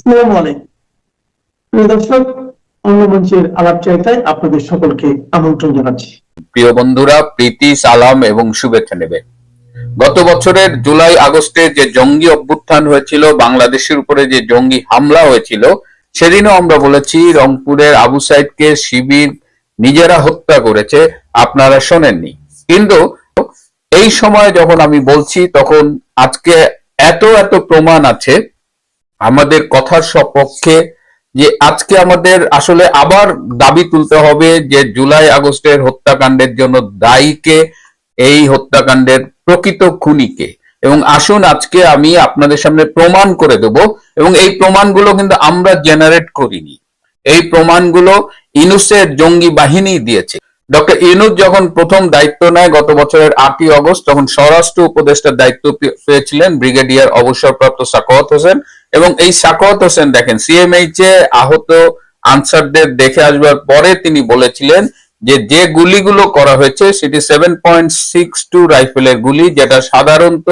আসসালামু আলাইকুম প্রিয় দর্শক, অন্য মঞ্চের আলাপচারিতায় আপনাদের সকলকে আমন্ত্রণ জানাচ্ছি। প্রিয় বন্ধুরা, প্রীতি, সালাম এবং শুভেচ্ছা নেবে। গত বছরের জুলাই আগস্টে যে জঙ্গি অভ্যুত্থান হয়েছিল, বাংলাদেশের উপরে যে জঙ্গি হামলা হয়েছিল, সেদিনও আমরা বলেছি রংপুরের আবু সাইদকে শিবির নিজেরা হত্যা করেছে, আপনারা শোনেননি। কিন্তু এই সময় যখন আমি বলছি, তখন আজকে এত এত প্রমাণ আছে আমাদের কথার সপক্ষে যে আজকে আমাদের আসলে আবার দাবি তুলতে হবে যে জুলাই আগস্টের হত্যাকাণ্ডের জন্য দায়ীকে, এই হত্যাকাণ্ডের প্রকৃত খুনিকে। এবং আসুন আজকে আমি আপনাদের সামনে প্রমাণ করে দেব, এবং এই প্রমাণগুলো কিন্তু আমরা জেনারেট করিনি, এই প্রমাণগুলো ইউনূসের জঙ্গি বাহিনী দিয়েছে। ডক্টর ইউনূস যখন প্রথম দায়িত্ব নেয় গত বছরের 8ই অগস্ট, তখন স্বরাষ্ট্র উপদেষ্টার দায়িত্ব পেয়েছিলেন ব্রিগেডিয়ার অবসরপ্রাপ্ত সাখাওয়াত হোসেন। এবং এই সাখাওয়াত হোসেন দেখেন সিএমএইচ এ আহত আনসারদের দেখে আসবার পরে তিনি বলেছিলেন যে যে গুলিগুলো করা হয়েছে সেটি 7.62 রাইফেলের গুলি, যেটা সাধারণত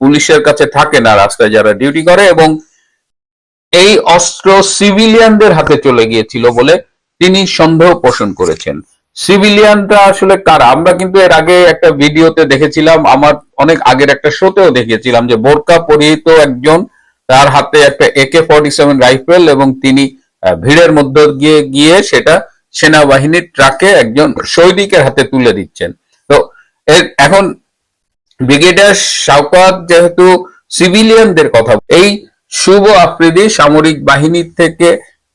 পুলিশের কাছে থাকে না রাস্তায় যারা ডিউটি করে, এবং এই অস্ত্র সিভিলিয়ানদের হাতে চলে গিয়েছিল বলে তিনি সন্দেহ পোষণ করেছেন। সিভিলিয়ানরা আসলে কারা? আমরা কিন্তু এর আগে একটা ভিডিওতে দেখেছিলাম, আমার অনেক আগের একটা শোতেও দেখেছিলাম যে বোরকা পরিহিত একজন, তার হাতে একটা AK-47 রাইফেল, এবং তিনি ভিড়ের মধ্যে গিয়ে সেটা সেনাবাহিনীর ট্রাকে একজন সৈনিকের হাতে তুলে দিচ্ছেন। তো এখন ব্রিগেডিয়ার শাওকাত যেহেতু সিভিলিয়ানদের কথা, এই শুভ আফ্রিদি সামরিক বাহিনীর থেকে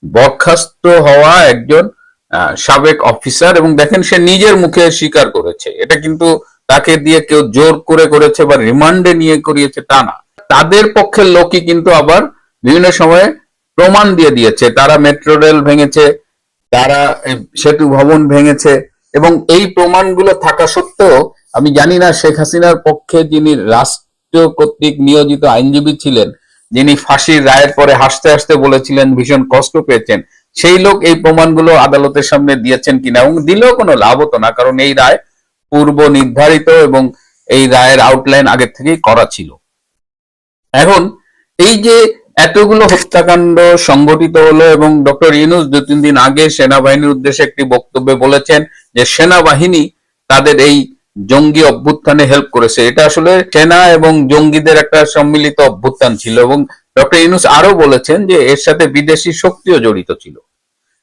বরখাস্ত হওয়া একজন সাবেক অফিসার, এবং দেখেন সে নিজের মুখে স্বীকার করেছে, এটা কিন্তু তাকে দিয়ে কেউ জোর করে করেছে বা রিমান্ডে নিয়ে করিয়েছে তা না। তাদের পক্ষের লোকই কিন্তু আবার বিভিন্ন সময়ে প্রমাণ দিয়ে দিয়েছে, তারা মেট্রো রেল ভেঙেছে, তারা সেতু ভবন ভেঙেছে। এবং এই প্রমাণগুলো থাকা সত্ত্বেও আমি জানি না শেখ হাসিনার পক্ষে যিনি রাষ্ট্র কর্তৃক নিয়োজিত আইনজীবী ছিলেন, যিনি ফাঁসির রায়ের পরে হাসতে হাসতে বলেছিলেন ভীষণ কষ্ট পেয়েছেন, সেই লোক এই প্রমাণগুলো আদালতের সামনে দিয়েছেন কিনা, এবং দিলেও কোনো লাভ হতো না, কারণ এই রায় পূর্ব নির্ধারিত এবং এই রায়ের আউটলাইন আগে থেকেই করা ছিল। এখন এই যে এতগুলো হত্যাকাণ্ড সংগঠিত হলো, এবং ডক্টর ইউনূস 2-3 দিন আগে সেনাবাহিনীর উদ্দেশ্যে একটি বক্তব্যে বলেছেন যে সেনাবাহিনী তাদের এই জঙ্গি অভ্যুত্থানে হেল্প করেছে, এটা আসলে সেনা এবং জঙ্গিদের একটা সম্মিলিত অভ্যুত্থান ছিল। এবং ডক্টর ইউনূস আরো বলেছেন যে এর সাথে বিদেশি শক্তিও জড়িত ছিল।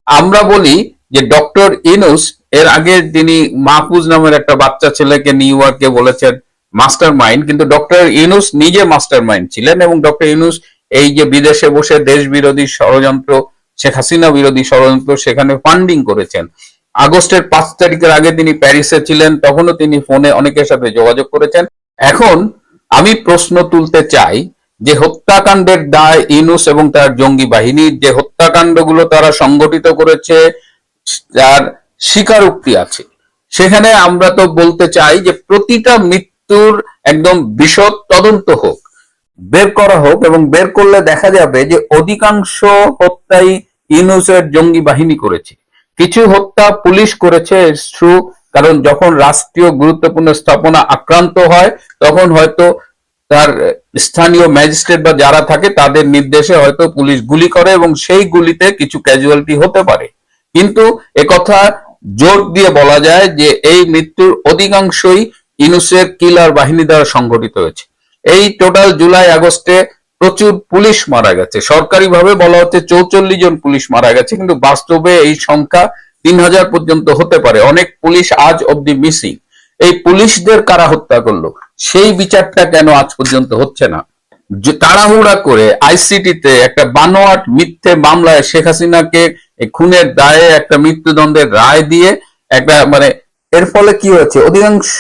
আমরা বলি যে ডক্টর ইউনূস এর আগে তিনি মাহফুজ নামের একটা বাচ্চা ছেলেকে নিউ ইয়র্কে বলেছেন মাস্টার মাইন্ড, কিন্তু ডক্টর ইউনূস নিজে মাস্টার মাইন্ড ছিলেন। এবং ডক্টর ইউনূস এই যে বিদেশে বসে দেশ বিরোধী ষড়যন্ত্র, শেখ হাসিনা বিরোধী ষড়যন্ত্র, সেখানে ফান্ডিং করেছেন। আগস্টের 5 তারিখের আগে তিনি প্যারিসে ছিলেন, তখনও তিনি ফোনে অনেকের সাথে যোগাযোগ করেছেন। এখন আমি প্রশ্ন তুলতে চাই যে হত্যাকাণ্ডের দায় ইউনূস এবং তার জঙ্গি বাহিনীর, যে হত্যাকাণ্ডগুলো তারা সংগঠিত করেছে যার স্বীকারোক্তি আছে, সেখানে আমরা তো বলতে চাই যে প্রতিটা মৃত্যুর একদম বিশদ তদন্ত হোক, বের করা হোক, এবং বের করলে দেখা যাবে যে অধিকাংশ হত্যাই ইউনূসের জঙ্গি বাহিনী করেছে। কিছু হত্যা পুলিশ করেছে, ট্রু, কারণ যখন রাষ্ট্রীয় গুরুত্বপূর্ণ স্থাপনা আক্রান্ত হয় তখন হয়তো তার স্থানীয় ম্যাজিস্ট্রেট বা যারা থাকে তাদের নির্দেশে হয়তো পুলিশ গুলি করে, এবং সেই গুলিতে কিছু ক্যাজুয়ালিটি হতে পারে। কিন্তু একথা জোর দিয়ে বলা যায় যে এই মৃত্যুর অধিকাংশই ইউনূসের কিলার বাহিনী দ্বারা সংঘটিত হয়েছে। এই টোটাল জুলাই আগস্টে প্রচুর পুলিশ মারা গেছে, সরকারিভাবে বলা হচ্ছে 44 জন পুলিশ মারা গেছে, কিন্তু বাস্তবে এই সংখ্যা 3000 পর্যন্ত হতে পারে। অনেক পুলিশ আজ অব্দি মিসিং। এই পুলিশদের কারা হত্যা করলো সেই বিচারটা কেন আজ পর্যন্ত হচ্ছে না? তাড়াহুড়া করে আইসিটিতে একটা বানোয়াট মিথ্যে মামলায় শেখ হাসিনাকে খুনের দায়ে একটা মৃত্যুদণ্ডের রায় দিয়ে একটা এর ফলে কি হয়েছে, অধিকাংশ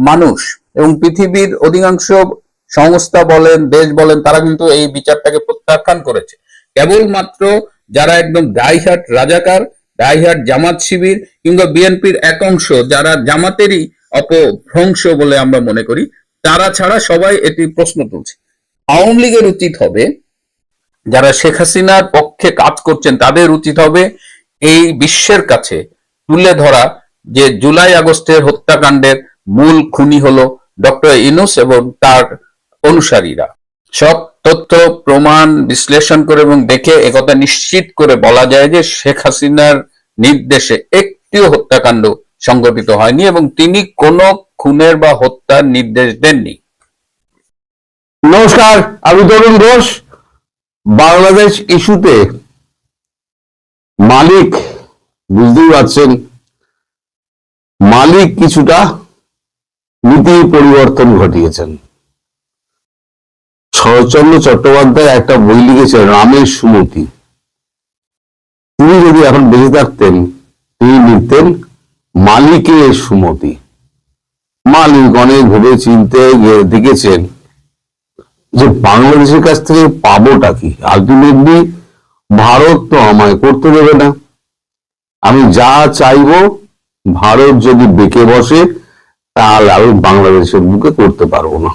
মানুষ এবং পৃথিবীর অধিকাংশ সংস্থা বলেন, দেশ বলেন, তারা কিন্তু এই বিচারটাকে প্রত্যাখ্যান করেছে। কেবলমাত্র যারা একদম ডাইহার্ট রাজাকার, ডাইহার্ট জামাত শিবির কিংবা বিএনপির এক অংশ যারা জামাতেরই অপভ্রংশ বলে আমরা মনে করি, তারা ছাড়া সবাই এটি প্রশ্ন তুলছে। আওয়ামী লীগের উচিত হবে, যারা শেখ হাসিনার পক্ষে কাজ করছেন তাদের উচিত হবে এই বিশ্বের কাছে তুলে ধরা যে জুলাই আগস্টের হত্যাকাণ্ডের মূল খুনি হলো ডক্টর ইউনূস এবং তার অনুসারীরা। সব তথ্য প্রমাণ বিশ্লেষণ করে এবং দেখে একথা নিশ্চিত করে বলা যায় যে শেখ হাসিনার নির্দেশে একটিও হত্যাকাণ্ড সংঘটিত হয়নি এবং তিনি কোনো খুনের বা হত্যার নির্দেশ দেননি। নমস্কার, আমি তরুণ ঘোষ। বাংলাদেশ ইস্যুতে মালিক, বুঝতেই পারছেন, মালিক কিছুটা নীতি পরিবর্তন ঘটিয়েছেন। শরৎচন্দ্র চট্টোপাধ্যায় একটা বই লিখেছেন, রামের সুমতি। তিনি যদি এখন বেঁচে থাকতেন, তিনি লিখতেন মালিকের সুমতি। মালিক অনেক ভেবে চিনতে দেখেছেন যে বাংলাদেশের কাছ থেকে পাবোটা কি। আলটিমেটলি ভারত তো আমায় করতে দেবে না, আমি যা চাইবো ভারত যদি বেঁকে বসে তাহলে আমি বাংলাদেশের বুকে করতে পারবো না।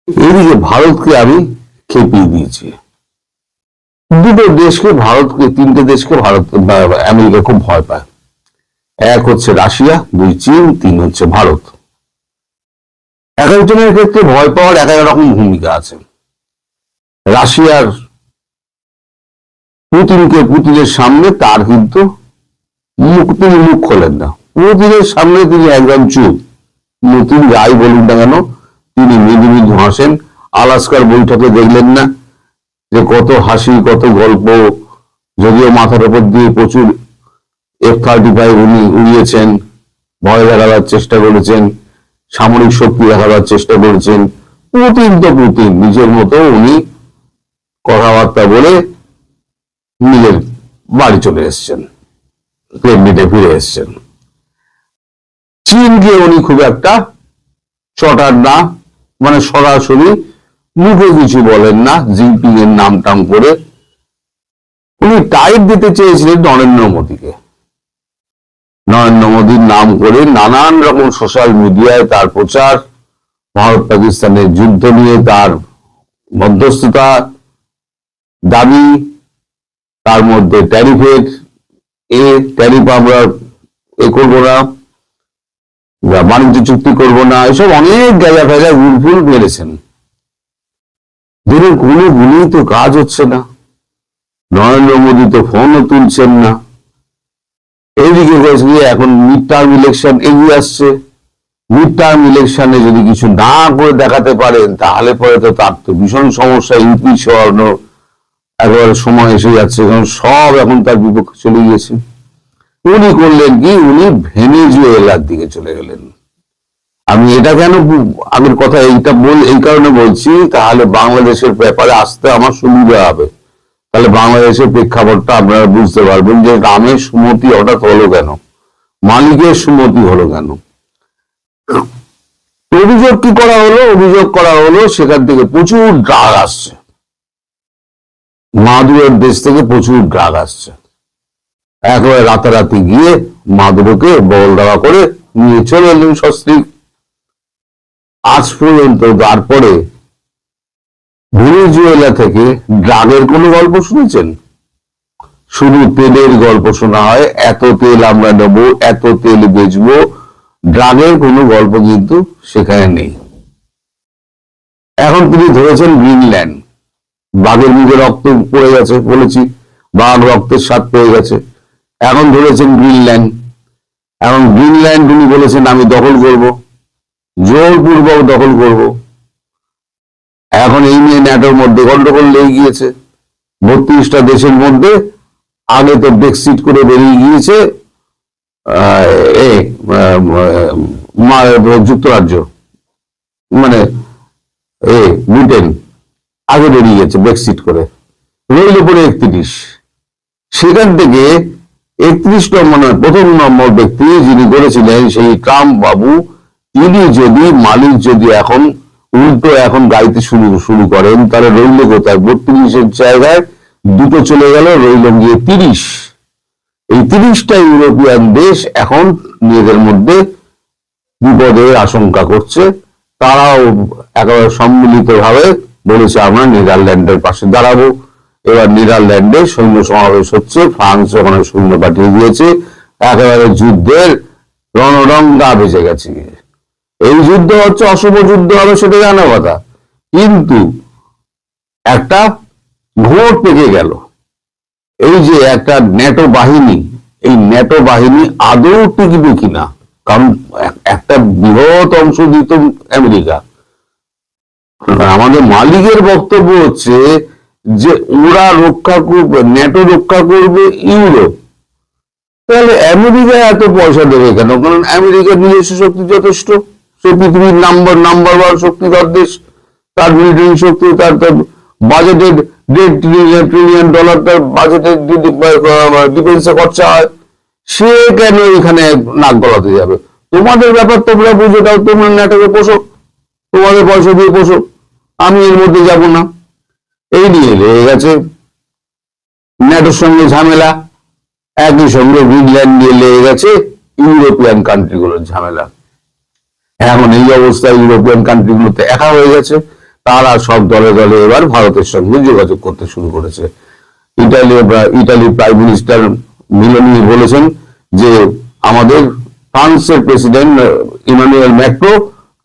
এদিকে ভারতকে আমি খেপিয়ে দিয়েছি। দুটো দেশকে, ভারতকে, তিনটে দেশকে ভারত আমেরিকা খুব ভয় পায়। এক হচ্ছে রাশিয়া, দুই চীন, তিন হচ্ছে ভারত। এক একজনের ক্ষেত্রে ভয় পাওয়ার এক এক রকম ভূমিকা আছে। রাশিয়ার পুতিনের সামনে তার কিন্তু তিনি মুখ খোলেন না। পুতিনের সামনে তিনি একদম চুপ। তিনি যাই বলুন না কেন তিনি মৃদু মৃদু হাসেন। আলাস্কার বৈঠকে দেখলেন না যে কত হাসি, কত গল্প। যদিও মাথার উপর দিয়ে প্রচুর F-35 উনি উড়িয়েছেন, ভয় দেখাবার চেষ্টা করেছেন, সামরিক শক্তি দেখাবার চেষ্টা করেছেন। পুতিন তো পুতিন, নিজের মতো উনি কথাবার্তা বলে নিজের বাড়ি চলে এসছেন, ক্রেমলিনে ফিরে এসছেন। চীনকে উনি খুব একটা চটার না, মানে সরাসরি মুখে কিছু বলেন না, জিনপিং এর নাম টাম করে। উনি টাইট দিতে চেয়েছিলেন নরেন্দ্র মোদীকে। নরেন্দ্র মোদীর নাম করে নানান রকম সোশ্যাল মিডিয়ায় তার প্রচার, ভারত পাকিস্তানের যুদ্ধ নিয়ে তার মধ্যস্থতা দাবি, তার মধ্যে ট্যারিফের ট্যারিফ আমরা করবো না, বাণিজ্য চুক্তি করব না, এসব অনেক গাঁজা ফেজা উলফুল মেরেছেন। দিনের কোনো গুলি তো কাজ হচ্ছে না। নরেন্দ্র মোদী তো ফোনও তুলছেন না। এইদিকে এখন মিড টার্ম ইলেকশন এগিয়ে আসছে। মিড টার্ম ইলেকশনে যদি কিছু না করে দেখাতে পারেন তাহলে পরে তো তার তো ভীষণ সমস্যা। ইউপি সরানো একেবারে সময় এসে যাচ্ছে, কারণ সব এখন তার বিপক্ষে চলে গিয়েছে। উনি করলেন কি, উনি ভেনেজুয়েলার দিকে চলে গেলেন। আমি এটা কেন আগের কথা এই কারণে বলছি, তাহলে বাংলাদেশের ব্যাপারে আসতে আমার সুবিধা হবে। তাহলে বাংলাদেশের প্রেক্ষাপটটা আপনারা বুঝতে পারবেন যে রামের সুমতি হঠাৎ হলো কেন, মালিকের সুমতি হলো কেন। অভিযোগ কি করা হলো? অভিযোগ করা হলো সেখান থেকে প্রচুর ড্রাগ আসছে, মাদুরের দেশ থেকে প্রচুর ড্রাগ আসছে। একেবারে রাতারাতি গিয়ে মাদুরকে বল দেওয়া করে নিয়ে চলে এলেন সস্ত্রীক। আজ পর্যন্ত তারপরে ভেনেজুয়েলা থেকে ড্রাগের কোনো গল্প শুনেছেন? শুধু তেলের গল্প শোনা হয়, এত তেল আমরা নেব, এত তেল বেচবো। ড্রাগের কোনো গল্প কিন্তু সেখানে নেই। এখন তিনি ধরেছেন গ্রিনল্যান্ড, বাঘের মুখে রক্ত পড়ে গেছে, বলেছি বাঘ রক্তের স্বাদ পেয়ে গেছে। এখন ধরেছেন গ্রিনল্যান্ড। এখন গ্রিনল্যান্ড উনি বলেছেন আমি দখল করব, জোরপূর্বক দখল করব। এখন এই নিয়ে ন্যাটোর মধ্যে গন্ডগোল লেগে গিয়েছে। 32টা দেশের মধ্যে আগে তো ব্রেক্সিট করে বেরিয়ে গিয়েছে যুক্তরাজ্য, মানে ব্রিটেন আগে বেরিয়ে গেছে ব্রেক্সিট করে, রইল পরে 31। সেখান থেকে 31 নম্বর, প্রথম নম্বর ব্যক্তি যিনি করেছিলেন সেই ট্রাম্প বাবু, তিনি যদি মালিক যদি এখন উল্টো এখন গাইতে শুরু করেন তাহলে রইল কোথায়? 32-এর জায়গায় দুটো চলে গেল, রইল গিয়ে 30। এই 30টা ইউরোপিয়ান দেশ এখন নিজেদের মধ্যে বিপদের আশঙ্কা করছে। তারাও একেবারে সম্মিলিত ভাবে বলেছে আমরা নেদারল্যান্ডের পাশে দাঁড়াবো। এবার নেদারল্যান্ডে সৈন্য সমাবেশ হচ্ছে, ফ্রান্স ওখানে সৈন্য পাঠিয়ে দিয়েছে। একেবারে যুদ্ধের রণরঙ্গা বেজে গেছে। এই যুদ্ধ হচ্ছে অশুভ যুদ্ধ হবে সেটা জানা কথা, কিন্তু একটা ঘোর পেকে গেল, এই যে একটা ন্যাটো বাহিনী, এই ন্যাটো বাহিনী আদৌ টিকবে কিনা, কারণ একটা বৃহৎ অংশ দিত আমেরিকা। আমাদের মালিকের বক্তব্য হচ্ছে যে ওরা রক্ষা করবে, ন্যাটো রক্ষা করবে ইউরোপ। তাহলে আমেরিকা এত পয়সা দেবে কেন? কারণ আমেরিকার নিজস্ব শক্তি যথেষ্ট, সে পৃথিবীর নাম্বার ওয়ান শক্তিধর দেশ, তার মিলিটারি শক্তি, তার বাজেটের $1.5 ট্রিলিয়ন তার বাজেটের ডিফেন্সে খরচা হয়। সে কেন এখানে নাক গলাতে যাবে? তোমাদের ব্যাপার তোমরা বুঝে দাও, তোমরা ন্যাটোকে পোষো, তোমাদের পয়সা দিয়ে পোষো, আমি এর মধ্যে যাব না। এই নিয়ে লেগে গেছে ন্যাটোর সঙ্গে ঝামেলা, একই সঙ্গে গ্রিনল্যান্ড নিয়ে লেগে গেছে ইউরোপিয়ান কান্ট্রিগুলোর ঝামেলা। এখন এই অবস্থায় ইউরোপিয়ান কান্ট্রিগুলোতে একা হয়ে গেছে, তারা সব দলে দলে এবার ভারতের সঙ্গে যোগাযোগ করতে শুরু করেছে। ইটালির প্রাইম মিনিস্টার মিলোনি বলেছেন যে আমাদের ফ্রান্সের প্রেসিডেন্ট ইমানুয়েল ম্যাক্রো,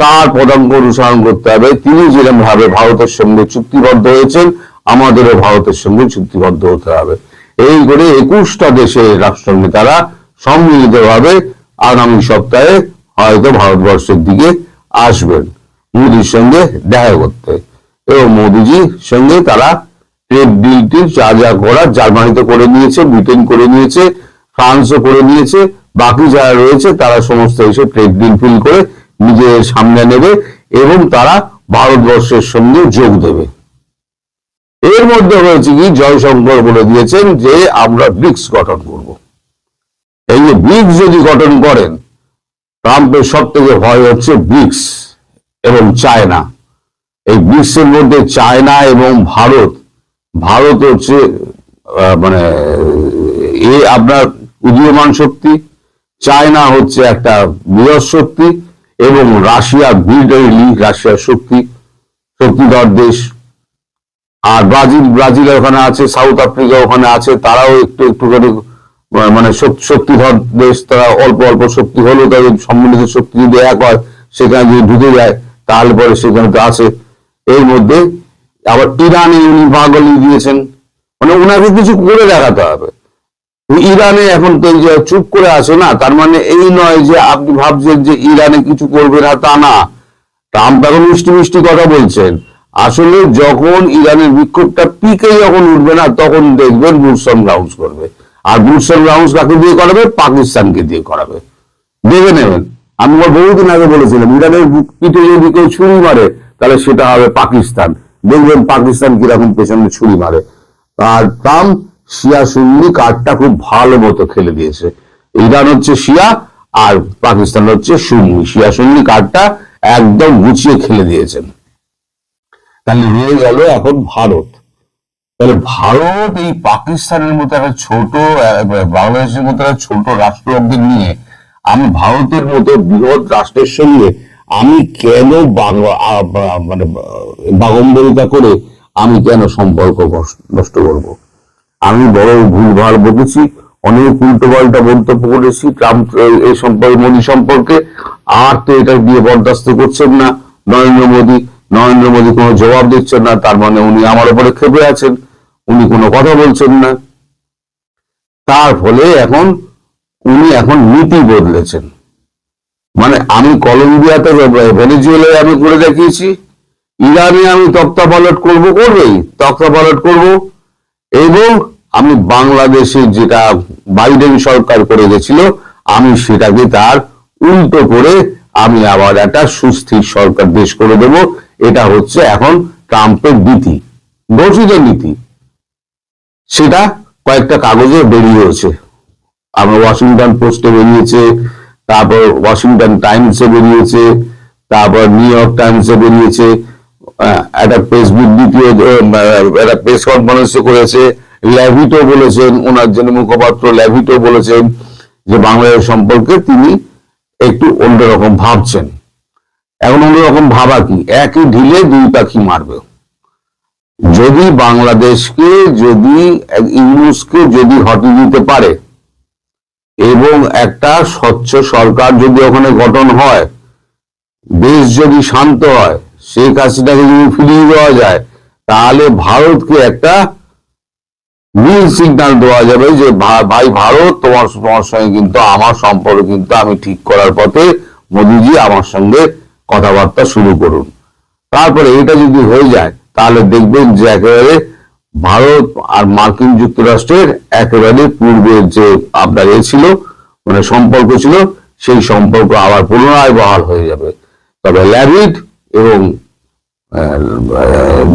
তার পদাঙ্ক অনুসরণ করতে হবে। তিনি যেরকম ভাবে ভারতের সঙ্গে চুক্তিবদ্ধ হয়েছেন, আমাদেরও ভারতের সঙ্গে চুক্তিবদ্ধ হতে হবে। এই করে 21টা দেশের রাষ্ট্রনেতারা সম্মিলিতভাবে আগামী সপ্তাহে হয়তো ভারতবর্ষের দিকে আসবেন মোদির সঙ্গে দেখা করতে, এবং মোদিজির সঙ্গে তারা ট্রেড ডিলটি যা করা জার্মানিতে করে নিয়েছে, ব্রিটেন করে নিয়েছে, ফ্রান্সও করে নিয়েছে, বাকি যারা রয়েছে তারা সমস্ত এসে ট্রেড ডিল ফিল করে নিজের সামনে নেবে এবং তারা ভারতবর্ষের সঙ্গে যোগ দেবে। এর মধ্যে হয়েছে কি, জয়শঙ্কর বলে দিয়েছেন যে আমরা ব্রিক্স গঠন করব। এই যে ব্রিক্স যদি গঠন করেন, ট্রাম্পের সব থেকে ভয় হচ্ছে ব্রিক্স এবং চায়না। এই ব্রিক্সের মধ্যে চায়না এবং ভারত হচ্ছে মানে আপনার উদীয়মান শক্তি, চায়না হচ্ছে একটা বৃহৎ শক্তি, এবং রাশিয়া মিলিটারিলি রাশিয়ার শক্তিধর দেশ। আর ব্রাজিল ওখানে আছে, সাউথ আফ্রিকা ওখানে আছে, তারাও একটুখানি মানে শক্তিধর দেশ। তারা অল্প শক্তি হলেও তাদের সম্মিলিত শক্তি যদি এক হয়, সেখানে যদি ঢুকে যায় তাহলে পরে সেখানে তো আছে। এর মধ্যে আবার ইরানে উনি পাগলি দিয়েছেন, মানে ওনাকে কিছু করে দেখাতে হবে। ইরানে এখন তো এই যে চুপ করে আছে না, তার মানে এই নয় যে আপনি ভাবছেন যে ইরানে কিছু করবে না, তা না। ট্রাম্প এখন মিষ্টি কথা বলছেন, আসলে যখন ইরানের বিক্ষোভটা পিকে যখন উঠবে না, তখন দেখবেন বুটস অন গ্রাউন্ড করবে। আর বুটস অন গ্রাউন্ড কাকে দিয়ে করাবে? পাকিস্তানকে দিয়ে করাবে, দেখে নেবেন। আমি বহুদিন আগে বলেছিলাম, ইরানের পিঠে যদি কেউ ছুরি মারে তাহলে সেটা হবে পাকিস্তান। দেখবেন পাকিস্তান কিরকম পেছনে ছুরি মারে। আর ট্রাম্প শিয়া সুন্নি কার্ডটা খুব ভালো মতো খেলে দিয়েছে। ইরান হচ্ছে শিয়া আর পাকিস্তান হচ্ছে সুন্নি, শিয়া সুন্নি কার্ডটা একদম গুছিয়ে খেলে দিয়েছেন। তাহলে রয়ে গেল এখন ভারত। তাহলে ভারত এই পাকিস্তানের মতো একটা ছোট, বাংলাদেশের মতো একটা ছোট রাষ্ট্রকে নিয়ে, আমি ভারতের মতো বৃহৎ রাষ্ট্রের সঙ্গে আমি কেন মানে বাগম্বরিতা করে আমি কেন সম্পর্ক নষ্ট করব? আমি বড় ভুলভাল বলেছি, অনেক উল্টো পাল্টা মন্তব্য করেছি ট্রাম্প এই সম্পর্কে, মোদী সম্পর্কে। আর তো এটা দিয়ে বরদাস্ত করছেন না নরেন্দ্র মোদী কোনো জবাব দিচ্ছেন না, তার মানে উনি আমার উপরে ক্ষেপে আছেন, উনি কোনো কথা বলছেন না। তার ফলে উনি এখন নীতি বদলেছেন। মানে আমি কলম্বিয়াতে, ভেনেজুয়েলায় আমি করে দেখিয়েছি, ইরানে আমি তক্তাপালট করব, এবং আমি বাংলাদেশে যেটা বাইডেন সরকার করে গেছিল, আমি সেটাকে তার উল্টো করে আমি আবার একটা সুস্থির সরকার দেশ করে দেব। এটা হচ্ছে এখন ট্রাম্পের নীতি, ঘোষিত নীতি। সেটা কয়েকটা কাগজে বেরিয়েছে, আমার ওয়াশিংটন পোস্টে বেরিয়েছে, তারপর ওয়াশিংটন টাইমসে বেরিয়েছে, তারপর নিউ ইয়র্ক টাইমসে বেরিয়েছে, একটা ফেসবুক একটা প্রেস কনফারেন্স করেছে। ল্যাভিটো বলেছেন, ওনার জন্য মুখপাত্র ল্যাভিটো বলেছেন যে বাংলাদেশ সম্পর্কে তিনি একটু অন্যরকম ভাবছেন। এখন অন্যরকম ভাবা কি, একই ঢিলে দুই পাখি মারবে। যদি বাংলাদেশকে, যদি ইউনুসকে যদি হটিয়ে দিতে পারে এবং একটা স্বচ্ছ সরকার যদি ওখানে গঠন হয়, দেশ যদি শান্ত হয়, শেখ হাসিনাকে যদি ফিরিয়ে দেওয়া যায়, তাহলে ভারতকে একটা নীল সিগন্যাল দেওয়া যাবে যে ভাই ভারত, তোমার সঙ্গে কিন্তু আমার সম্পর্ক কিন্তু আমি ঠিক করার পথে, মোদিজি আমার সঙ্গে কথাবার্তা শুরু করুন। তারপরে এটা যদি হয়ে যায়, তাহলে দেখবেন যে একেবারে ভারত আর মার্কিন যুক্তরাষ্ট্রের একেবারে পূর্বের যে আপনার ছিল, মানে সম্পর্ক ছিল, সেই সম্পর্ক আবার পুনরায় বহাল হয়ে যাবে। তবে ল্যাভিড এবং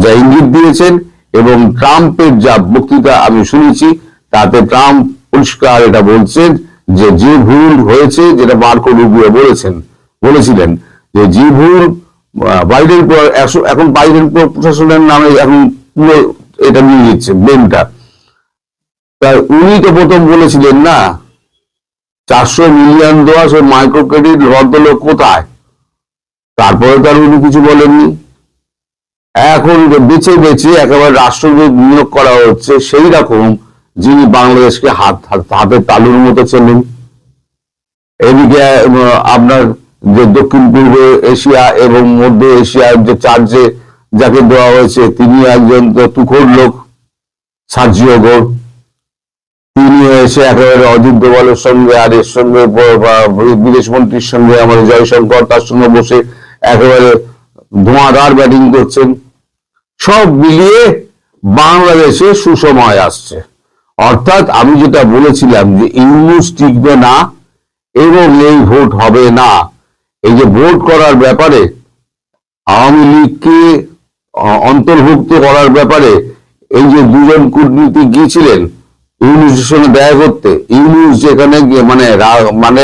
যা ইঙ্গিত দিয়েছেন এবং ট্রাম্পের যা বক্তৃতা আমি শুনেছি, তাতে ট্রাম্প পরিষ্কার এটা বলছেন যে ভুল হয়েছে, যেটা মার্কো রুবিও বলেছিলেন যে ভুল বাইডেন, এখন বাইডেন প্রশাসনের নামে এখন পুরো এটা নিয়ে নিচ্ছে ব্লেমটা। তাই উনি তো প্রথম বলেছিলেন না 400 মিলিয়ন দেওয়া সে মাইক্রো ক্রেডিট রদ হলো কোথায়, তারপরে তো আর উনি কিছু বলেননি। এখন বেছে বেছে একেবারে রাষ্ট্রদূত নিয়োগ করা হচ্ছে সেই রকম, যিনি বাংলাদেশকে হাতে তালুর মতো চলেন। এদিকে আপনার যে দক্ষিণ পূর্ব এশিয়া এবং মধ্য এশিয়ার যে চার্জে যাকে দেওয়া হয়েছে, তিনি একজন তুখোড় লোক, সার্জিও গোর। তিনি এসে একেবারে অজিত দোভালের সঙ্গে আর এর সঙ্গে বিদেশ মন্ত্রীর সঙ্গে আমাদের জয়শঙ্কর তার সঙ্গে বসে একেবারে ধোঁয়াদার ব্যাটিং করছেন। সব মিলিয়ে বাংলাদেশে সুসময় আসছে। অর্থাৎ আমি যেটা বলেছিলাম যে ইউনুস টিকবে না এবং এই ভোট হবে না, এই যে ভোট করার ব্যাপারে আওয়ামী লীগকে অন্তর্ভুক্ত করার ব্যাপারে এই যে দুজন কূটনীতিক গিয়েছিলেন ইউনুসের সঙ্গে দেখা করতে, ইউনুস যেখানে গিয়ে মানে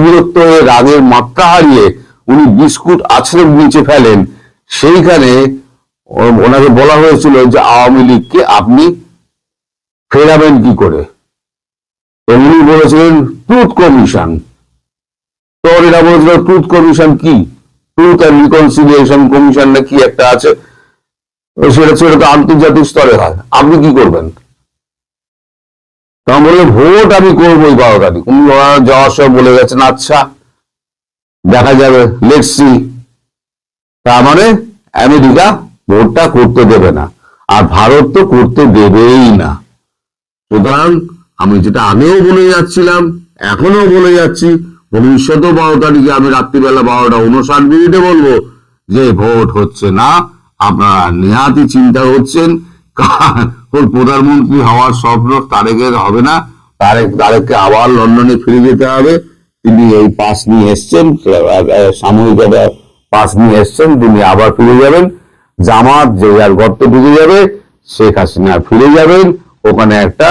বিরক্ত হয়ে রাগের মাত্রা হারিয়ে উনি বিস্কুট আছড়ে নিচে ফেলেন, সেইখানে ওনাকে বলা হয়েছিল যে আওয়ামী লীগকে আপনি ফেরাবেন কি করে। তো উনি বলেছিলেন ট্রুথ কমিশন। তো এরা বলেছিল ট্রুথ কমিশন কি, ট্রুথ অ্যান্ড রিকনসিলিয়েশন কমিশন না কি একটা আছে, সেটা তো আন্তর্জাতিক স্তরে হয়, আপনি কি করবেন? তখন বললে ভোট আমি করবোই 12 তারিখ। উনি যাওয়ার সময় বলে গেছেন আচ্ছা দেখা যাবে, লেটস সি। তার মানে আমেরিকা ভোটটা করতে দেবে না, আর ভারত তো করতে দেবেই না। সুতরাং আমি যেটা আগেও বলে যাচ্ছিলাম, এখনো বলে যাচ্ছি, ভবিষ্যতেও 12 তারিখে আমি রাত্রিবেলা 12:59 বলবো যে ভোট হচ্ছে না। আপনারা নেহাতি চিন্তা করছেন প্রধানমন্ত্রী হওয়ার স্বপ্ন তারেকের হবে না, তারেককে আবার লন্ডনে ফিরে যেতে হবে। তিনি এই পাস নিয়ে এসছেন, সাময়িক পাস নিয়ে এসছেন, তিনি আবার ফিরে যাবেন। জামাত যে আর গর্তে ঢুকে যাবে, শেখ হাসিনা ফিরে যাবেন। ওখানে একটা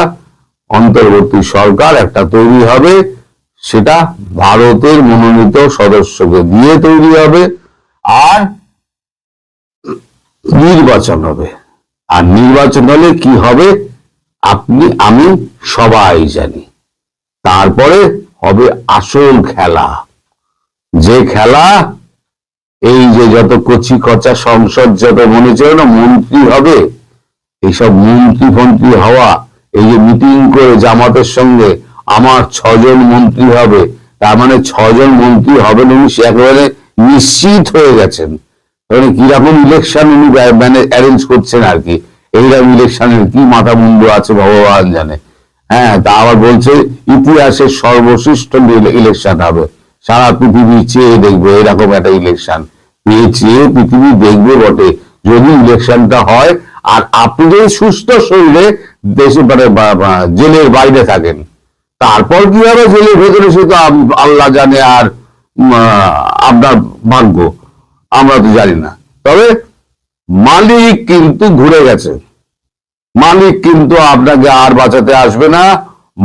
অন্তর্বর্তী সরকার একটা তৈরি হবে, সেটা ভারতের মনোনীত সদস্যকে দিয়ে তৈরি হবে, আর নির্বাচন হবে। আর নির্বাচন হলে কি হবে আপনি আমি সবাই জানি। তারপরে হবে আসল খেলা, যে খেলা এই যে যত কচি কচা সংসদ যত মনে ছিল না মন্ত্রী হবে, এইসব মন্ত্রী হওয়া, এই যে মিটিং করে জামাতের সঙ্গে আমার 6 জন মন্ত্রী হবে, তার মানে 6 জন মন্ত্রী হবেন উনি একেবারে নিশ্চিত হয়ে গেছেন। কিরকম ইলেকশন উনি অ্যারেঞ্জ করছেন আর কি, এইরকম ইলেকশনের কি মাথা মুন্ডু আছে ভগবান জানে। হ্যাঁ, তা আবার বলছে ইতিহাসের সর্বশ্রেষ্ঠ ইলেকশন হবে, সারা পৃথিবী চেয়ে দেখবে এরকম একটা ইলেকশন। চেয়ে পৃথিবী দেখবে বটে যদি ইলেকশনটা হয়। আর আপনি যদি সুস্থ শরীরে দেশে জেলের বাইরে থাকেন, তারপর কি হবে জেলের ভেতরে সে তো আল্লাহ জানে, আর আপনার ভাগ্য আমরা তো জানি না। তবে মালিক কিন্তু ঘুরে গেছে, মালিক কিন্তু আপনাকে আর বাঁচাতে আসবে না।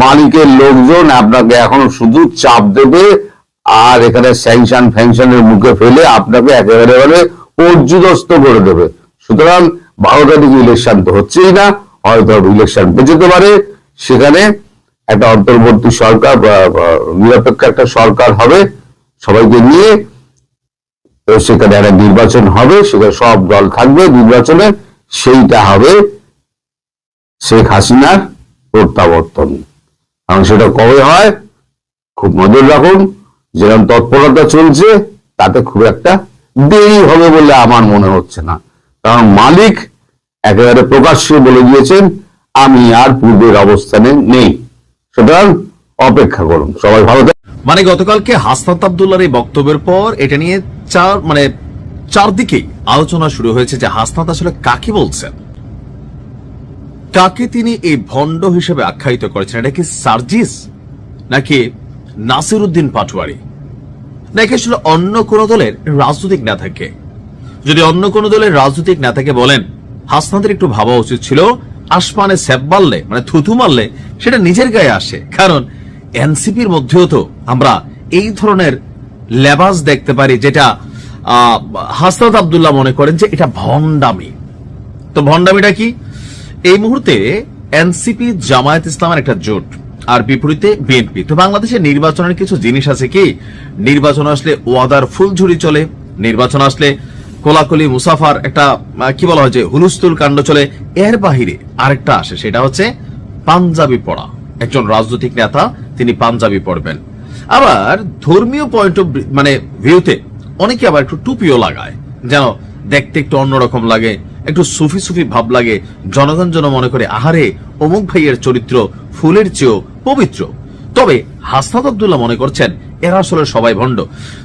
মালিকের লোকজন আপনাকে এখন শুধু চাপ দেবে, আর এখানে স্যাংশন ফ্যাংশনের মুখে ফেলে আপনাকে একেবারে পর্যুদস্ত করে দেবে। সুতরাং 12 তারিখে ইলেকশন তো হচ্ছেই না, হয়তো ইলেকশন পেছাতে পারে, সেখানে একটা অন্তর্বর্তী সরকার নিরপেক্ষ একটা সরকার হবে সবাইকে নিয়ে, সেখানে একটা নির্বাচন হবে, সেখানে সব দল থাকবে নির্বাচনে, সেইটা হবে শেখ হাসিনার প্রত্যাবর্তন। কারণ সেটা কবে হয় খুব নজর রাখুন, যেরকম তৎপরতা চলছে তাতে খুব একটা দেরি হবে বলে আমার মনে হচ্ছে না, কারণ মালিক একেবারে প্রকাশ্যে বলে দিয়েছেন আমি আর পূর্বের অবস্থানে নেই। সুতরাং অপেক্ষা করুন, সবাই ভালো থাকুন। মানে গতকালকে হাসনাত আব্দুল্লাহর এই বক্তব্যের পর এটা নিয়ে চারদিকেই আলোচনা শুরু হয়েছে যে হাসনাত আসলে কাকে বলছেন, কাকে তিনি এই ভণ্ড হিসেবে আখ্যায়িত করেছেন। এটা কি সার্জিস, নাকি নাসিরউদ্দিন পাটোয়ারি, নাকি আসলে অন্য কোন দলের রাজনৈতিক নেতাকে? যদি অন্য কোন দলের রাজনৈতিক নেতাকে বলেন, হাসনাতের একটু ভাবা উচিত ছিল আসমানে স্যাপ মারলে, মানে থুথু মারলে সেটা নিজের গায়ে আসে। কারণ এনসিপির মধ্যেও তো আমরা এই ধরনের লেবাস দেখতে পারি, যেটা হাসনাত আব্দুল্লাহ মনে করেন যে এটা ভণ্ডামি। তো ভণ্ডামিটা কি? এই মুহূর্তে এনসিপি জামায়াত ইসলামের একটা জোট, আর বিপরীতে বিএনপি। তো বাংলাদেশে নির্বাচনের কিছু জিনিস আছে কি, নির্বাচন আসলে ওয়াদার ফুলঝুরি চলে, নির্বাচন আসলে কোলাকুলি মুসাফার একটা কি বলা হয় যে হুলুস্থুল কাণ্ড চলে। এর বাহিরে আরেকটা আসে, সেটা হচ্ছে পাঞ্জাবি পড়া। একজন রাজনৈতিক নেতা তিনি পাঞ্জাবি পড়বেন। আবার ধর্মীয় পয়েন্ট অফ মানে ভিউতে অনেকে আবার একটু টুপিও লাগায়, যেন দেখতে একটু অন্যরকম লাগে, একটু সুফি সুফি ভাব লাগে। জনগণ যেন মনে করে আহারে অমুক ভাইয়ের চরিত্র ফুলের চেয়েও পবিত্র। তবে হাসনাত আব্দুল্লাহ মনে করছেন এরা আসলে সবাই ভণ্ড।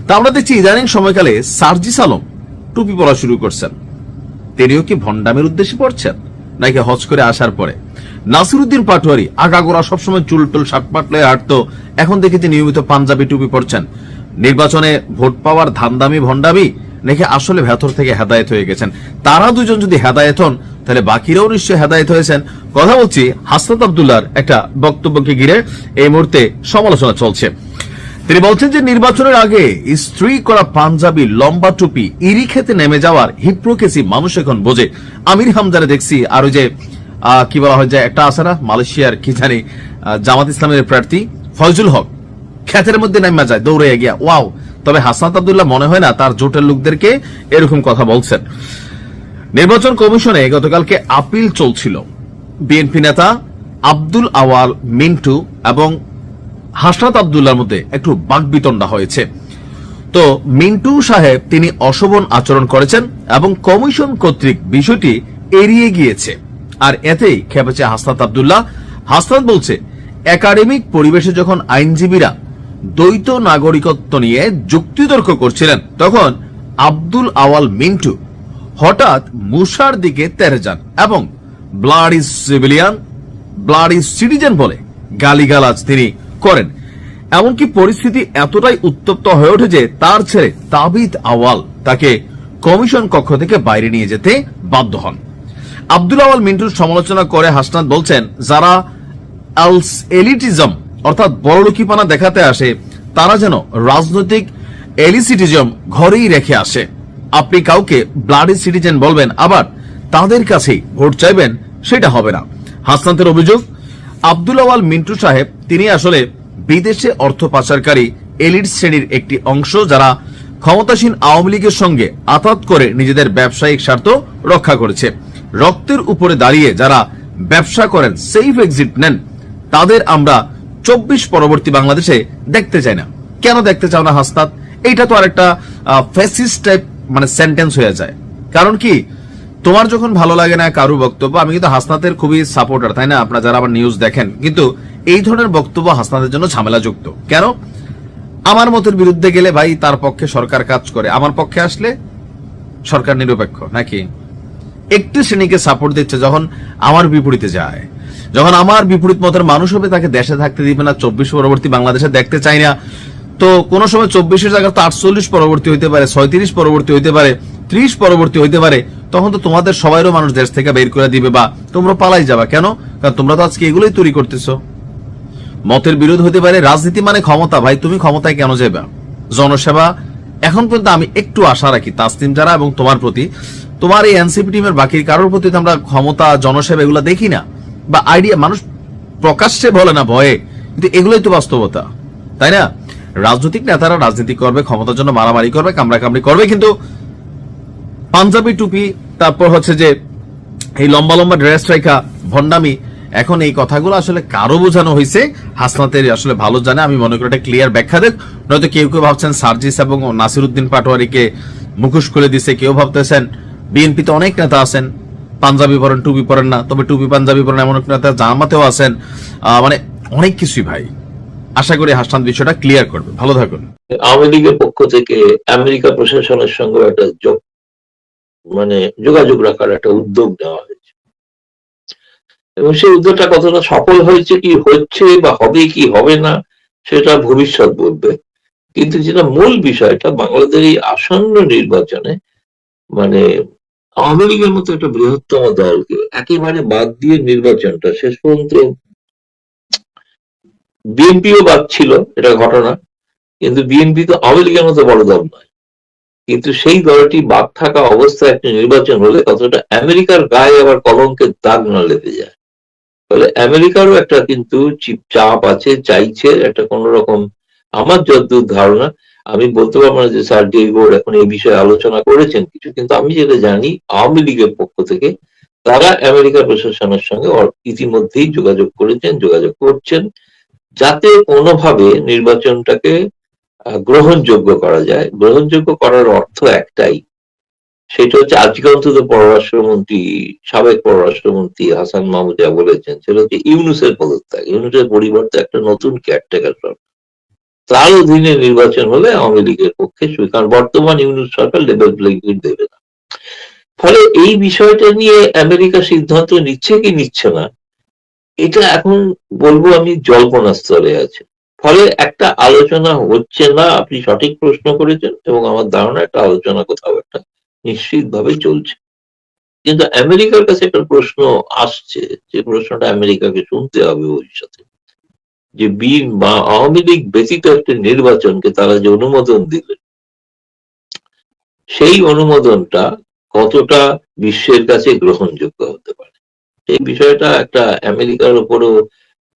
তা আমরা দেখছি ইদানিং সময়কালে সার্জিস আলম টুপি পরা শুরু করছেন। তিনিও কি ভণ্ডামের উদ্দেশ্যে পড়ছেন, নাকি হজ করে আসার পরে? নাসিরউদ্দিন পাটোয়ারি আগাগোড়া সবসময় চুলটুল শাকপাট লয়ে হাঁটতো, এখন দেখেছি নিয়মিত পাঞ্জাবি টুপি পরছেন। নির্বাচনে ভোট পাওয়ার ধান্দামি ভণ্ডামি, নাকি আসলে ভেতর থেকে হেদায়েত হয়ে গেছেন? তারা দুজন যদি হেদায়েত হন, তাহলে বাকিরাও নিশ্চয়ই হেদায়েত হয়েছেন। কথা বলছি হাসনাত আব্দুল্লাহর একটা বক্তব্যকে ঘিরে এই মুহূর্তে সমালোচনা চলছে। তিনি বলছেন যে নির্বাচনের আগে ইস্ত্রি করা পাঞ্জাবি, লম্বা টুপি, ইরি খেতে নেমে যাওয়ার হিপ্রোক্রেসি মানুষ এখন বোঝে। আমির হামজারে দেখছি, আর ওই যে কি বলা হয় যে একটা আছে না মালয়েশিয়ার কি জানি জামাত ইসলামের প্রার্থী ফয়জুল হক, ক্ষেতের মধ্যে নেমে যায় দৌড়ে গিয়া। ওয়াও! তবে হাসনাত আব্দুল্লাহ মনে হয় না তার জোটের লোকদেরকে এরকম কথা বলছেন। নির্বাচন কমিশনে গতকালকে আপিল চলছিল। বিএনপি নেতা আব্দুল আওয়াল মিন্টু এবং হাসনাত আব্দুল্লাহর মধ্যে একটু বাকবিতণ্ডা হয়েছে। তো মিন্টু সাহেব তিনি অশোভন আচরণ করেছেন এবং কমিশন কর্তৃক বিষয়টি এড়িয়ে গিয়েছে, আর এতেই খেপেছে হাসনাত আব্দুল্লাহ। হাসনাত বলছে একাডেমিক পরিবেশে যখন আইনজীবীরা দ্বৈত নাগরিকত্ব নিয়ে যুক্তিতর্ক করছিলেন, তখন আব্দুল আওয়াল মিন্টু হঠাৎ মুসার দিকে তেরে যান এবং blood is civilian, blood is citizen বলে গালিগালাজ তিনি করেন। এমনকি পরিস্থিতি এতটাই উত্তপ্ত হয়ে ওঠে যে তার ছেলে তাবিদ আওয়াল তাকে কমিশন কক্ষ থেকে বাইরে নিয়ে যেতে বাধ্য হন। আব্দুল আওয়াল মিন্টুর সমালোচনা করে হাসনাত বলছেন, যারা এলিটিজম অর্থাৎ বড়লোকিপানা দেখাতে আসে, তারা যেন রাজনৈতিক এলিসিটিজম ঘরেই রেখে আসে। আপনি কাউকে ব্লাডি সিটিজেন বলবেন, আবার তাদের কাছেই ভোট চাইবেন, সেটা হবে না। হাসনাতের অভিযোগ, আব্দুল আওয়াল মিন্টু সাহেব তিনি আসলে বিদেশে অর্থ পাচারকারী এলিট শ্রেণীর একটি অংশ, যারা ক্ষমতাসীন আওয়ামী লীগের সঙ্গে আতাত করে নিজেদের ব্যবসায়িক স্বার্থ রক্ষা করেছে। রক্তের উপরে দাঁড়িয়ে যারা ব্যবসা করেন, সেফ এক্সিট নেন, তাদের আমরা 24 পরবর্তী বাংলাদেশে দেখতে চাই না। কেন দেখতে চাও না হাসনাত? এইটা তো আরেকটা ফ্যাসিস্ট টাইপ মানে সেন্টেন্স হয়ে যায়। কারণ কি, তোমার যখন ভালো লাগে না কারো বক্তব্য, আমি কিন্তু হাসনাতের খুবই সাপোর্টার, তাই না? আপনারা যারা আবার নিউজ দেখেন, কিন্তু এই ধরনের বক্তব্য হাসনাতের জন্য ঝামেলাযুক্ত। কেন? আমার মতের বিরুদ্ধে গেলে ভাই তার পক্ষে সরকার কাজ করে, আমার পক্ষে আসলে সরকার নিরপেক্ষ নাকি? একটি শ্রেণীকে সাপোর্ট দিচ্ছে যখন আমার বিপরীতে যায়, যখন আমার বিপরীত মতের মানুষ হবে তাকে দেশে থাকতে দিবে না, 24 পরবর্তী বাংলাদেশে দেখতে চাই না। তো কোন সময় 24-এর জায়গায় তো 48 পরবর্তী হইতে পারে, 37 পরবর্তী হইতে পারে, 30 পরবর্তী হইতে পারে। তখন তো তোমাদের সবাইরও মানুষ দেশ থেকে বের করে দিবে বা তোমরা পালাই যাবা। কেন? কারণ তোমরা তো আজকে এগুলোই তৈরি করতেছো। মতের বিরোধ হতে পারে, রাজনীতি মানে ক্ষমতা। ভাই তুমি ক্ষমতায় কেন যাবে? জনসেবা। এখন পর্যন্ত আমি একটু আশা রাখি তাসনিম যারা এবং তোমার প্রতি, তোমার এই এনসিপি টিমের বাকির কারোর প্রতি আমরা ক্ষমতা, জনসেবা এগুলো দেখি না, বা আইডিয়া মানুষ প্রকাশ্যে বলে না ভয়ে, কিন্তু এগুলোই তো বাস্তবতা, তাই না? রাজনৈতিক নেতারা রাজনীতি করবে, ক্ষমতার জন্য মারামারি করবে, কামড়াকামড়ি করবে, কিন্তু পাঞ্জাবি টুপি, তারপর হচ্ছে যে এই লম্বা লম্বা ড্রেস রাখা ভণ্ডামি, এখন এই কথাগুলো আসলে কারো বোঝানো হয়েছে, হাসনাতের আসলে ভালো জানে। আমি মনে করি এটা ক্লিয়ার ব্যাখ্যা দেখ, নয়তো কেউ কেউ ভাবছেন সার্জিস এবং নাসিরউদ্দিন পাটোয়ারিকে মুখোশ খুলে দিছে। কেউ ভাবতেছেন বিএনপিতে অনেক নেতা আছেন পাঞ্জাবি পরেন, টুপি পরেন না, তবে টুপি পাঞ্জাবি পরেন এমন এক নেতা জামাতেও আছেন। মানে অনেক কিছুই ভাই। আশা করি হাসান বিষয়টা ক্লিয়ার করবে। ভালো থাকুন। আওয়ামী লীগের পক্ষ থেকে আমেরিকা প্রশাসনের সঙ্গে একটা যোগাযোগ রাখার একটা উদ্যোগ নেওয়া হয়েছে, এবং সেই উদ্যোগটা কতটা সফল হয়েছে, কি হচ্ছে বা হবে কি হবে না সেটা ভবিষ্যৎ বলবে। কিন্তু যেটা মূল বিষয়টা, বাংলাদেশের এই আসন্ন নির্বাচনে আওয়ামী লীগের মতো একটা বৃহত্তম দলকে একেবারে বাদ দিয়ে নির্বাচনটা শেষ পর্যন্ত, বিএনপিও বাদ ছিল, এটা ঘটনা, কিন্তু বিএনপি তো আওয়ামী লীগের মতো বড় দল নয়, কিন্তু সেই দলটি বাদ থাকা অবস্থায় একটা নির্বাচন হলে কতটা আমেরিকার গায়ে আবার কলঙ্কের দাগ না লেগে যায়। ফলে আমেরিকারও একটা কিন্তু চাপ আছে, চাইছে একটা কোন রকম, আমার যতদূর ধারণা, আমি বলতে পারবো না যে স্যার ডিয়েগো এখন এই বিষয়ে আলোচনা করেছেন কিছু, কিন্তু আমি যেটা জানি আওয়ামী লীগের পক্ষ থেকে তারা আমেরিকা প্রশাসনের সঙ্গে ইতিমধ্যেই যোগাযোগ করেছেন, যোগাযোগ করছেন, যাতে কোনোভাবে নির্বাচনটাকে গ্রহণযোগ্য করা যায়। গ্রহণযোগ্য করার অর্থ একটাই, সেটা হচ্ছে আজকে অন্তত পররাষ্ট্রমন্ত্রী, সাবেক পররাষ্ট্রমন্ত্রী হাসান মাহমুদ যা বলেছেন সেটা হচ্ছে ইউনূসের পদত্যাগ, ইউনূসের পরিবর্তে একটা নতুন কেয়ারটেকার সরকার, তার অধীনে নির্বাচন হলে আওয়ামী লীগের পক্ষে, কারণ বর্তমান ইউনূস সরকার লেভেল প্লেইং ফিল্ড দেবে না। ফলে এই বিষয়টা নিয়ে আমেরিকা সিদ্ধান্ত নিচ্ছে কি নিচ্ছে না, এটা এখন বলবো আমি জল্পনা স্তরে আছে। ফলে একটা আলোচনা হচ্ছে না, আপনি সঠিক প্রশ্ন করেছেন, এবং আমার ধারণা একটা আলোচনা কোথাও একটা নিশ্চিতভাবে চলছে। কিন্তু আমেরিকার কাছে একটা প্রশ্ন আসছে, যে প্রশ্নটা আমেরিকাকে শুনতে হবে ভবিষ্যতে, যে আওয়ামী লীগ ব্যতীত একটা নির্বাচনকে তারা যে অনুমোদন দিলেন, সেই অনুমোদনটা কতটা বিশ্বের কাছে গ্রহণযোগ্য হতে পারে। এই বিষয়টা একটা আমেরিকার উপরও,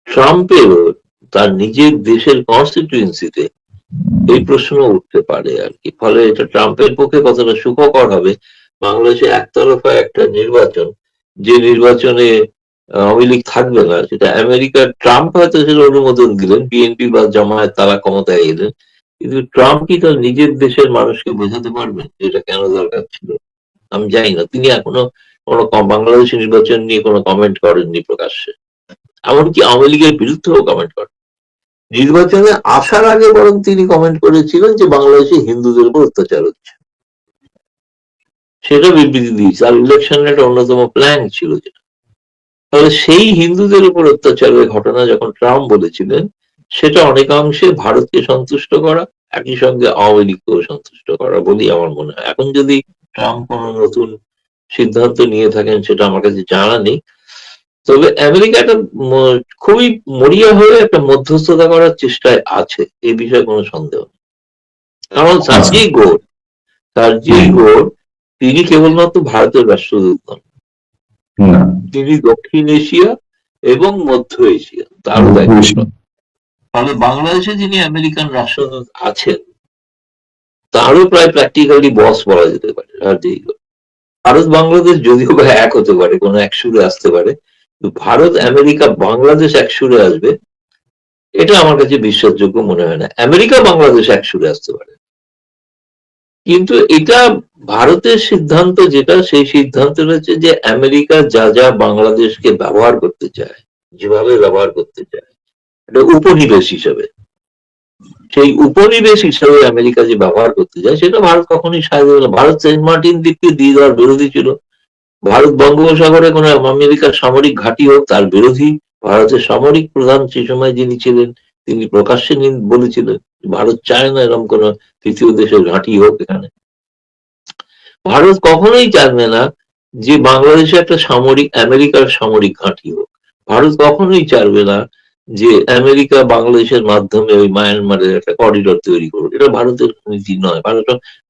ট্রাম্পেরও তার নিজের দেশের কনস্টিটিউয়েন্সিতে এই প্রশ্ন উঠতে পারে আর কি। ফলে এটা ট্রাম্পের পক্ষে কতটা সুখকর হবে, বাংলাদেশে একতরফা একটা নির্বাচন, যে নির্বাচনে আওয়ামী লীগ থাকবে না, সেটা আমেরিকার, ট্রাম্প হয়তো সেটা অনুমোদন দিলেন, বিএনপি বা জামায়াত তারা ক্ষমতায় এলেন, কিন্তু ট্রাম্প কি তার নিজের দেশের মানুষকে বোঝাতে পারবেন এটা কেন দরকার ছিল? আমি জানি না। তিনি এখনো কোনো বাংলাদেশের নির্বাচন নিয়ে কোনো কমেন্ট করেননি প্রকাশ্যে, এমনকি আওয়ামী লীগের বিরুদ্ধেও কমেন্ট করেন। নির্বাচনে আসার আগে বরং তিনি কমেন্ট করেছিলেন যে বাংলাদেশে হিন্দুদের উপর অত্যাচার হচ্ছে, সেটা বিবৃতি দিয়েছে, আর ইলেকশনের একটা অন্যতম প্ল্যান ছিল যেটা। তাহলে সেই হিন্দুদের উপর অত্যাচারের ঘটনা যখন ট্রাম্প বলেছিলেন, সেটা অনেকাংশে ভারতকে সন্তুষ্ট করা, একই সঙ্গে আওয়ামী লীগকেও সন্তুষ্ট করা বলেই আমার মনে হয়। এখন যদি ট্রাম্প কোন নতুন সিদ্ধান্ত নিয়ে থাকেন সেটা আমার কাছে জানা নেই, তবে আমেরিকা একটা খুবই মরিয়া হয়ে একটা মধ্যস্থতা করার চেষ্টায় আছে, এই বিষয়ে কোনো সন্দেহ নেই। কারণ সার্জি গোর তিনি কেবলমাত্র ভারতের রাষ্ট্রদূত নন, তিনি দক্ষিণ এশিয়া এবং মধ্য এশিয়া তারও দায়িত্ব। তাহলে বাংলাদেশে যিনি আমেরিকান রাষ্ট্রদূত আছেন তারও প্রায় প্র্যাকটিক্যালি বস বলা যেতে পারে সার্জি গোর। ভারত বাংলাদেশ যদিও বা এক হতে পারে, কোনো এক সুরে আসতে পারে, ভারত আমেরিকা বাংলাদেশ এক সুরে আসবে এটা আমার কাছে বিশ্বাসযোগ্য মনে হয় না। আমেরিকা বাংলাদেশ এক সুরে আসতে পারে, কিন্তু এটা ভারতের সিদ্ধান্ত, যেটা সেই সিদ্ধান্ত রয়েছে যে আমেরিকা যা যা বাংলাদেশকে ব্যবহার করতে চায়, যেভাবে ব্যবহার করতে চায়, এটা উপনিবেশ হিসেবে, সেই উপনিবেশ হিসেবে আমেরিকা যে ব্যবহার করতে চায় সেটা ভারত কখনোই সাহায্য করে না। ভারত সেন্ট মার্টিন দ্বীপকে দিয়ে দেওয়ার বিরোধী ছিল, ভারত বঙ্গোপসাগরে কোনো আমেরিকার সামরিক ঘাঁটি হোক তার বিরোধী। ভারতের সামরিক প্রধান সেই সময় যিনি ছিলেন তিনি প্রকাশ্যে বলেছিলেন ভারত চায় না এরকম কোন তৃতীয় দেশের ঘাঁটি হোক এখানে। ভারত কখনোই চাইবে না যে বাংলাদেশে একটা আমেরিকার সামরিক ঘাঁটি হোক। ভারত কখনোই চাইবে না যে আমেরিকা বাংলাদেশের মাধ্যমে ওই মায়ানমারের একটা করিডোর তৈরি করুক, এটা ভারতের নীতি নয়।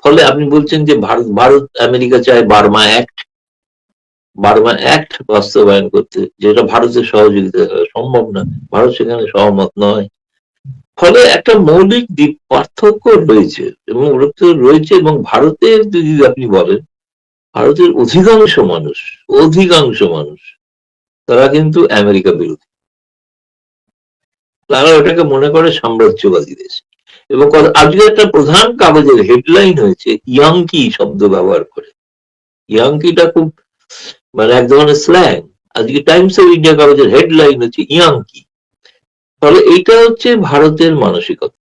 ফলে আপনি বলছেন যে ভারত আমেরিকা চায় বার্মা অ্যাক্ট বাস্তবায়ন করতে, যেটা ভারতের সহযোগিতা সম্ভব না, ভারত সেখানে সহমত নয়। ফলে একটা মৌলিক পার্থক্য রয়েছে এবং ভারতের যদি আপনি বলেন, ভারতের অধিকাংশ মানুষ তারা কিন্তু আমেরিকা বিরোধী, তারা ওটাকে মনে করে সাম্রাজ্যবাদী দেশ। এবং আজকে একটা প্রধান কাগজের হেডলাইন হয়েছে ইয়াংকি শব্দ ব্যবহার করে। ইয়াংকিটা খুব মানে এক ধরনের স্ল্যাং। আজকে টাইমস অফ ইন্ডিয়া কাগজের হেডলাইন হচ্ছে ইয়াংকি। ফলে এইটা হচ্ছে ভারতের মানসিকতা।